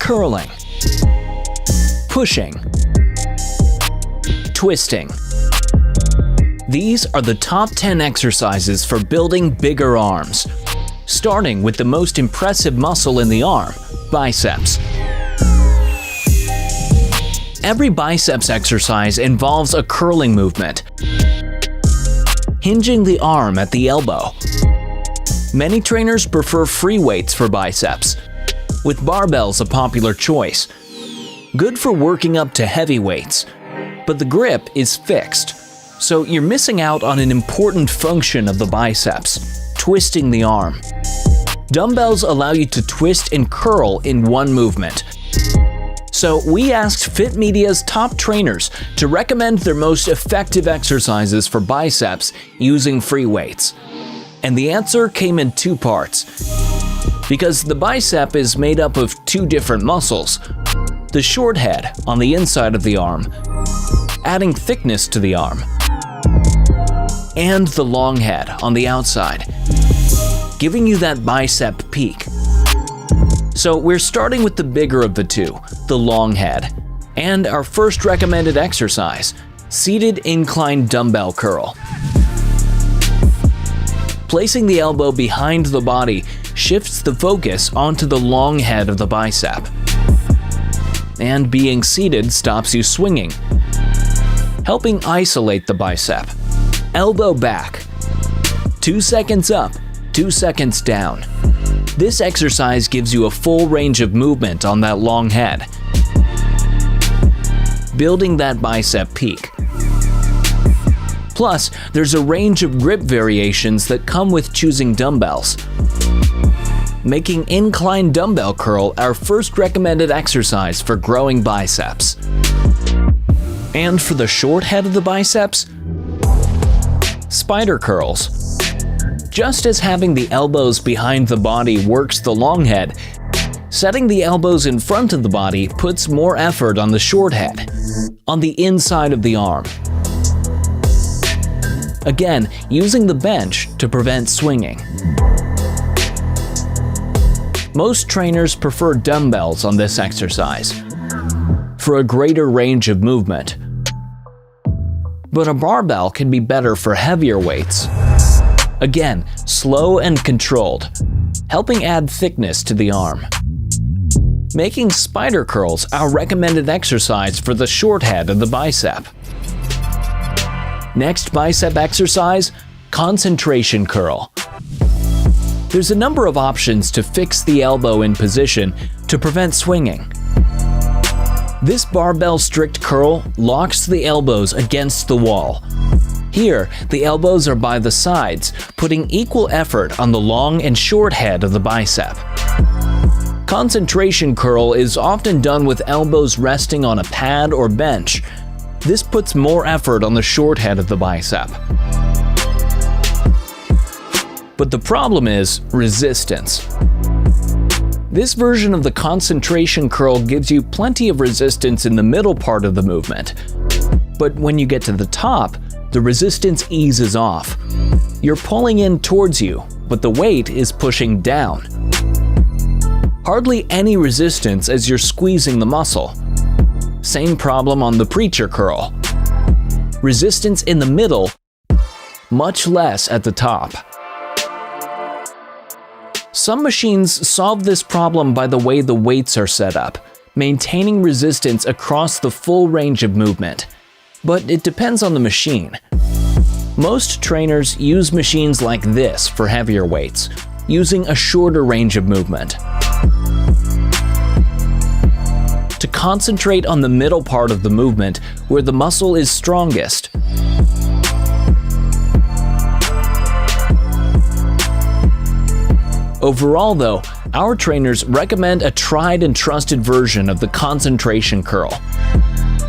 curling, pushing, twisting. These are the top 10 exercises for building bigger arms, starting with the most impressive muscle in the arm, biceps. Every biceps exercise involves a curling movement, hinging the arm at the elbow. Many trainers prefer free weights for biceps, with barbells a popular choice. Good for working up to heavy weights, but the grip is fixed, so you're missing out on an important function of the biceps, twisting the arm. Dumbbells allow you to twist and curl in one movement. So we asked Fit Media's top trainers to recommend their most effective exercises for biceps using free weights. And the answer came in two parts. Because the bicep is made up of two different muscles, the short head on the inside of the arm, adding thickness to the arm, and the long head on the outside, giving you that bicep peak. So we're starting with the bigger of the two, the long head, and our first recommended exercise, seated incline dumbbell curl. Placing the elbow behind the body shifts the focus onto the long head of the bicep. And being seated stops you swinging, helping isolate the bicep. Elbow back. 2 seconds up, 2 seconds down. This exercise gives you a full range of movement on that long head, building that bicep peak. Plus, there's a range of grip variations that come with choosing dumbbells, making incline dumbbell curl our first recommended exercise for growing biceps. And for the short head of the biceps, spider curls. Just as having the elbows behind the body works the long head, setting the elbows in front of the body puts more effort on the short head, on the inside of the arm. Again, using the bench to prevent swinging. Most trainers prefer dumbbells on this exercise for a greater range of movement. But a barbell can be better for heavier weights. Again, slow and controlled, helping add thickness to the arm. Making spider curls our recommended exercise for the short head of the bicep. Next bicep exercise, concentration curl. There's a number of options to fix the elbow in position to prevent swinging. This barbell strict curl locks the elbows against the wall. Here, the elbows are by the sides, putting equal effort on the long and short head of the bicep. Concentration curl is often done with elbows resting on a pad or bench. This puts more effort on the short head of the bicep. But the problem is resistance. This version of the concentration curl gives you plenty of resistance in the middle part of the movement. But when you get to the top, the resistance eases off. You're pulling in towards you, but the weight is pushing down. Hardly any resistance as you're squeezing the muscle. Same problem on the preacher curl. Resistance in the middle, much less at the top. Some machines solve this problem by the way the weights are set up, maintaining resistance across the full range of movement. But it depends on the machine. Most trainers use machines like this for heavier weights, using a shorter range of movement. To concentrate on the middle part of the movement where the muscle is strongest. Overall though, our trainers recommend a tried and trusted version of the concentration curl,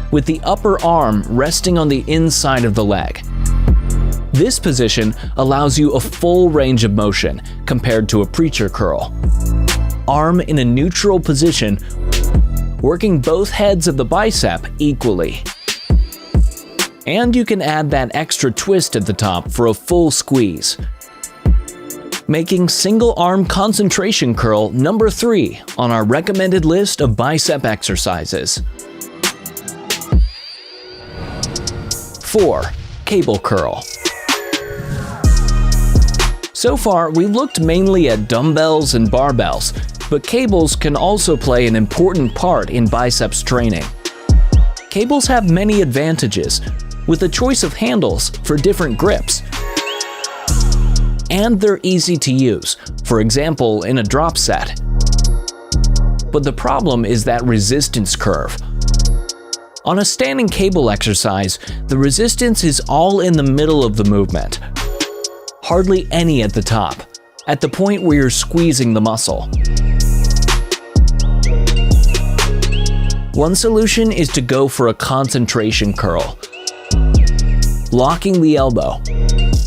with the upper arm resting on the inside of the leg. This position allows you a full range of motion compared to a preacher curl. Arm in a neutral position, working both heads of the bicep equally. And you can add that extra twist at the top for a full squeeze. making single arm concentration curl number 3 on our recommended list of bicep exercises. 4. Cable curl. So far, we've looked mainly at dumbbells and barbells, but cables can also play an important part in biceps training. Cables have many advantages, with a choice of handles for different grips. And they're easy to use, for example in a drop set. But the problem is that resistance curve. On a standing cable exercise, the resistance is all in the middle of the movement. Hardly any at the top, at the point where you're squeezing the muscle. One solution is to go for a concentration curl, locking the elbow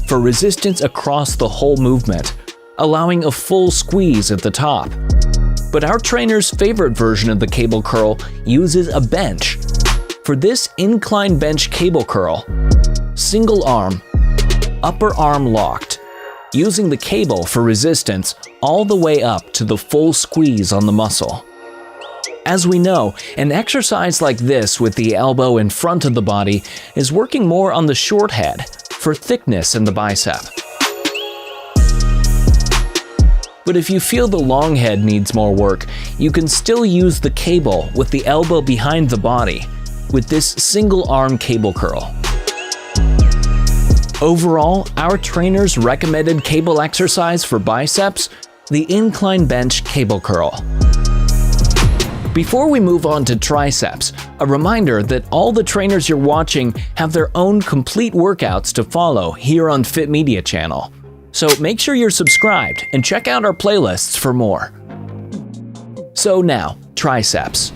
for resistance across the whole movement, allowing a full squeeze at the top. But our trainer's favorite version of the cable curl uses a bench. For this incline bench cable curl, single arm, upper arm locked, using the cable for resistance all the way up to the full squeeze on the muscle. As we know, an exercise like this with the elbow in front of the body is working more on the short head for thickness in the bicep. But if you feel the long head needs more work, you can still use the cable with the elbow behind the body with this single arm cable curl. Overall, our trainer's recommended cable exercise for biceps, the incline bench cable curl. Before we move on to triceps, a reminder that all the trainers you're watching have their own complete workouts to follow here on Fit Media channel. So make sure you're subscribed and check out our playlists for more. So now, triceps.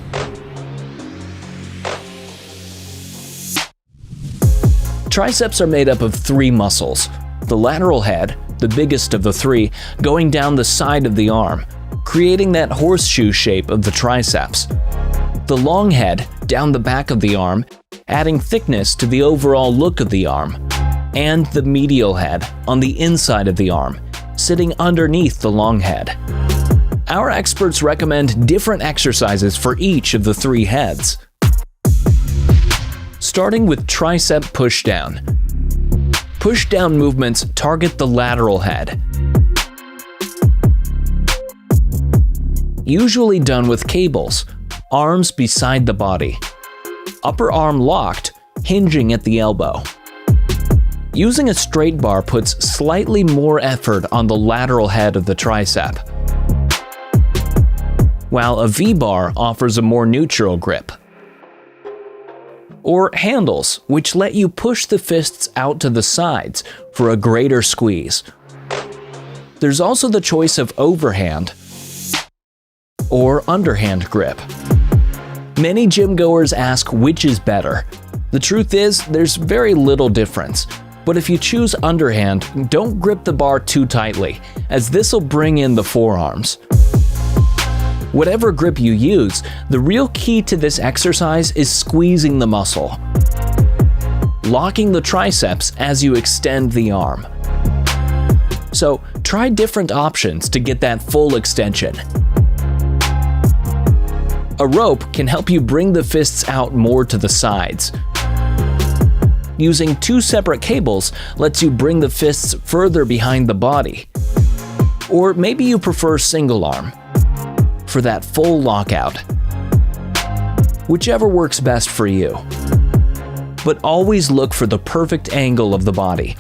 Triceps are made up of 3 muscles. The lateral head, the biggest of the 3, going down the side of the arm, creating that horseshoe shape of the triceps. The long head down the back of the arm, adding thickness to the overall look of the arm. And the medial head on the inside of the arm, sitting underneath the long head. Our experts recommend different exercises for each of the 3 heads. Starting with tricep pushdown. Pushdown movements target the lateral head. Usually done with cables, arms beside the body. Upper arm locked, hinging at the elbow. Using a straight bar puts slightly more effort on the lateral head of the tricep, while a V-bar offers a more neutral grip. Or handles, which let you push the fists out to the sides for a greater squeeze. There's also the choice of overhand or underhand grip. Many gym goers ask which is better. The truth is, there's very little difference. But if you choose underhand, don't grip the bar too tightly, as this will bring in the forearms. Whatever grip you use, the real key to this exercise is squeezing the muscle, locking the triceps as you extend the arm. So try different options to get that full extension. A rope can help you bring the fists out more to the sides. Using 2 separate cables lets you bring the fists further behind the body. Or maybe you prefer single arm for that full lockout. Whichever works best for you. But always look for the perfect angle of the body.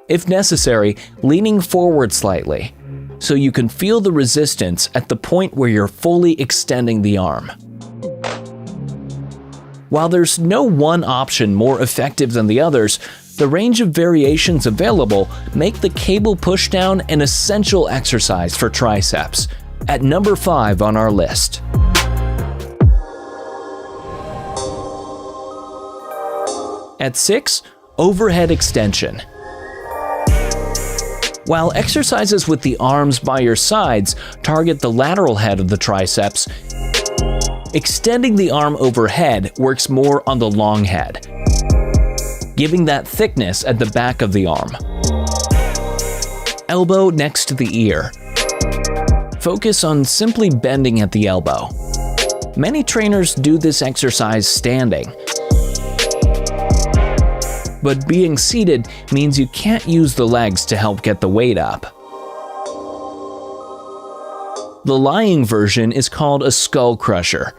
If necessary, leaning forward slightly, so you can feel the resistance at the point where you're fully extending the arm. While there's no one option more effective than the others, the range of variations available make the cable pushdown an essential exercise for triceps, at number 5 on our list. At 6, overhead extension. While exercises with the arms by your sides target the lateral head of the triceps, extending the arm overhead works more on the long head, giving that thickness at the back of the arm. Elbow next to the ear. Focus on simply bending at the elbow. Many trainers do this exercise standing, but being seated means you can't use the legs to help get the weight up. The lying version is called a skull crusher,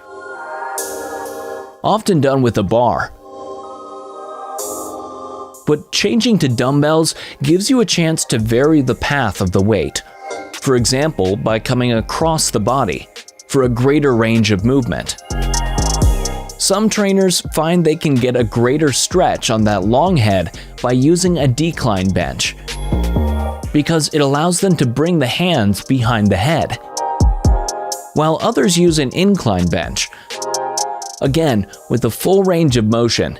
often done with a bar. But changing to dumbbells gives you a chance to vary the path of the weight, for example, by coming across the body for a greater range of movement. Some trainers find they can get a greater stretch on that long head by using a decline bench, because it allows them to bring the hands behind the head, while others use an incline bench, again with a full range of motion,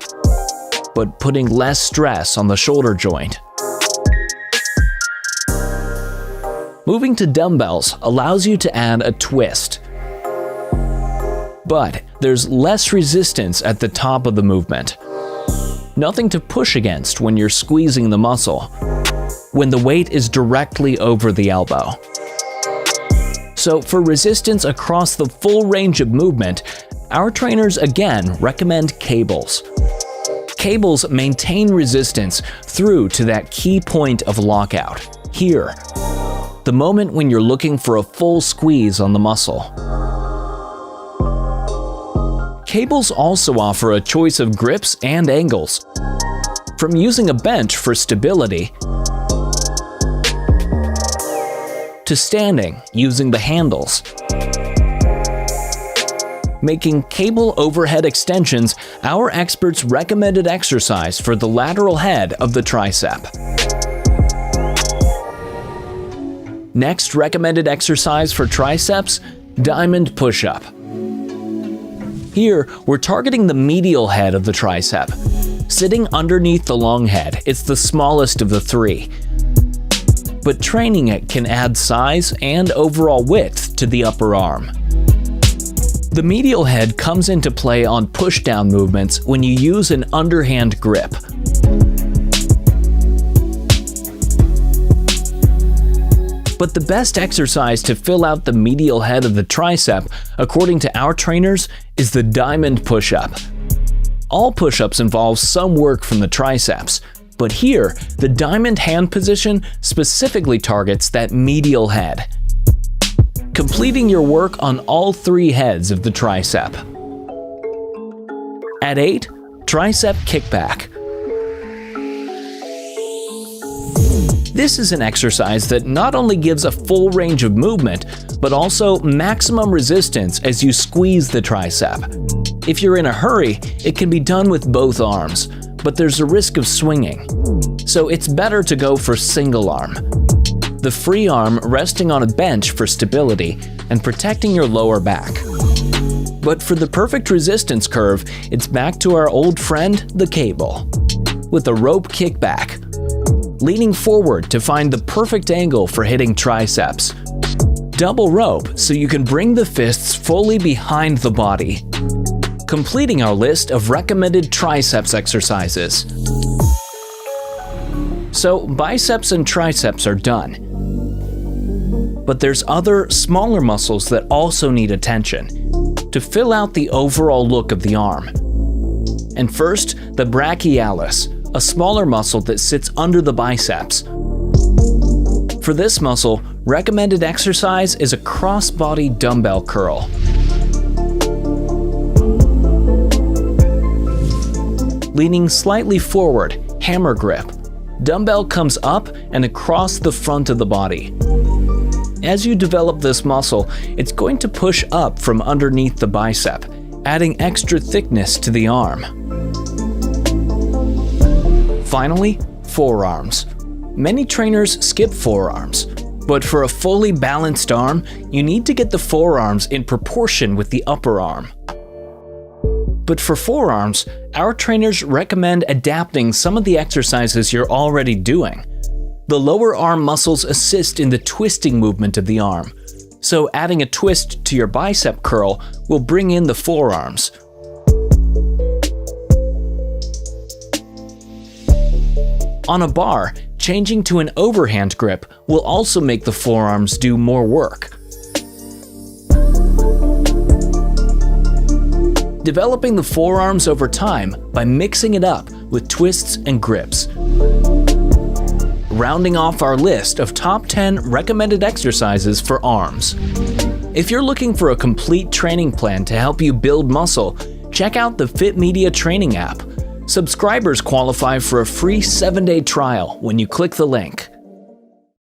but putting less stress on the shoulder joint. Moving to dumbbells allows you to add a twist, but there's less resistance at the top of the movement. Nothing to push against when you're squeezing the muscle, when the weight is directly over the elbow. So for resistance across the full range of movement, our trainers again recommend cables. Cables maintain resistance through to that key point of lockout, here, the moment when you're looking for a full squeeze on the muscle. Cables also offer a choice of grips and angles, from using a bench for stability to standing using the handles. Making cable overhead extensions our experts' recommended exercise for the lateral head of the tricep. Next recommended exercise for triceps, diamond push-up. Here, we're targeting the medial head of the tricep. Sitting underneath the long head, it's the smallest of the three. But training it can add size and overall width to the upper arm. The medial head comes into play on push-down movements when you use an underhand grip. But the best exercise to fill out the medial head of the tricep, according to our trainers, is the diamond push-up. All push-ups involve some work from the triceps, but here, the diamond hand position specifically targets that medial head, completing your work on all three heads of the tricep. At 8, tricep kickback. This is an exercise that not only gives a full range of movement, but also maximum resistance as you squeeze the tricep. If you're in a hurry, it can be done with both arms, but there's a risk of swinging. So it's better to go for single arm. The free arm resting on a bench for stability and protecting your lower back. But for the perfect resistance curve, it's back to our old friend, the cable, with a rope kickback, leaning forward to find the perfect angle for hitting triceps. Double rope so you can bring the fists fully behind the body. Completing our list of recommended triceps exercises. So biceps and triceps are done. But there's other, smaller muscles that also need attention to fill out the overall look of the arm. And first, the brachialis, a smaller muscle that sits under the biceps. For this muscle, recommended exercise is a cross-body dumbbell curl. Leaning slightly forward, hammer grip. Dumbbell comes up and across the front of the body. As you develop this muscle, it's going to push up from underneath the bicep, adding extra thickness to the arm. Finally, forearms. Many trainers skip forearms, but for a fully balanced arm, you need to get the forearms in proportion with the upper arm. But for forearms, our trainers recommend adapting some of the exercises you're already doing. The lower arm muscles assist in the twisting movement of the arm, so adding a twist to your bicep curl will bring in the forearms. On a bar, changing to an overhand grip will also make the forearms do more work. Developing the forearms over time by mixing it up with twists and grips. Rounding off our list of top 10 recommended exercises for arms. If you're looking for a complete training plan to help you build muscle, check out the Fit Media Training app. Subscribers qualify for a free 7-day trial when you click the link.